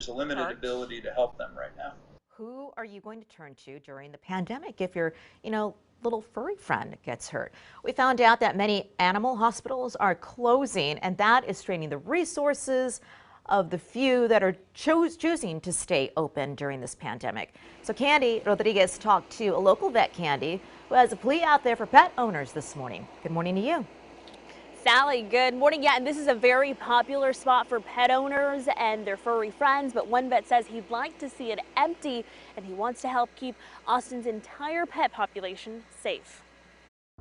There's a limited ability to help them right now. Who are you going to turn to during the pandemic if your, little furry friend gets hurt? We found out that many animal hospitals are closing, and that is straining the resources of the few that are choosing to stay open during this pandemic. So Candy Rodriguez talked to a local vet, Candy, who has a plea out there for pet owners this morning. Good morning to you. Sally, good morning. Yeah, and this is a very popular spot for pet owners and their furry friends, but one vet says he'd like to see it empty and he wants to help keep Austin's entire pet population safe.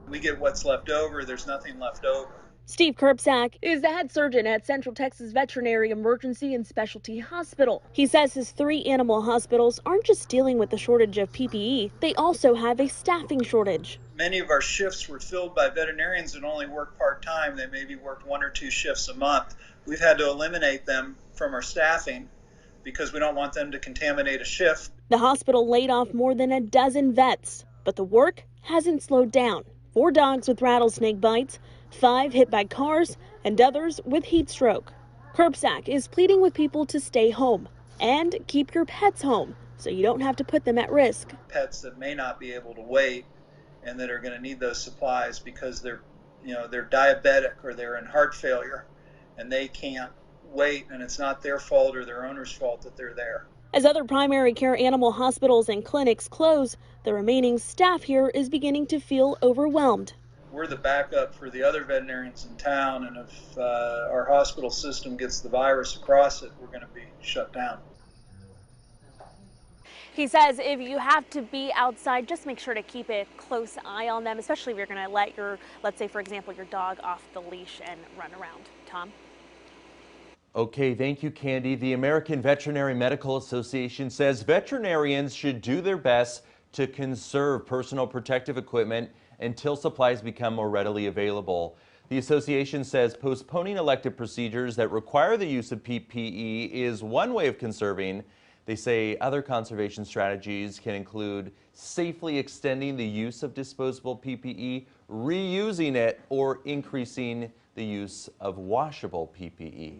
We get what's left over. There's nothing left over. Steve Kirpsack is the head surgeon at Central Texas Veterinary Emergency and Specialty Hospital. He says his 3 animal hospitals aren't just dealing with the shortage of PPE, they also have a staffing shortage. Many of our shifts were filled by veterinarians that only work part-time. They maybe worked 1 or 2 shifts a month. We've had to eliminate them from our staffing because we don't want them to contaminate a shift. The hospital laid off more than a dozen vets, but the work hasn't slowed down. 4 dogs with rattlesnake bites, 5 hit by cars, and others with heat stroke. Kirpsack is pleading with people to stay home and keep your pets home so you don't have to put them at risk. Pets that may not be able to wait and that are going to need those supplies because they're diabetic or they're in heart failure and they can't wait, and it's not their fault or their owner's fault that they're there. As other primary care animal hospitals and clinics close, the remaining staff here is beginning to feel overwhelmed. We're the backup for the other veterinarians in town, and if our hospital system gets the virus across it, we're going to be shut down. He says if you have to be outside, just make sure to keep a close eye on them, especially if you're going to let let's say, for example, your dog off the leash and run around. Tom? Okay, thank you, Candy. The American Veterinary Medical Association says veterinarians should do their best to conserve personal protective equipment until supplies become more readily available. The association says postponing elective procedures that require the use of PPE is one way of conserving. They say other conservation strategies can include safely extending the use of disposable PPE, reusing it, or increasing the use of washable PPE.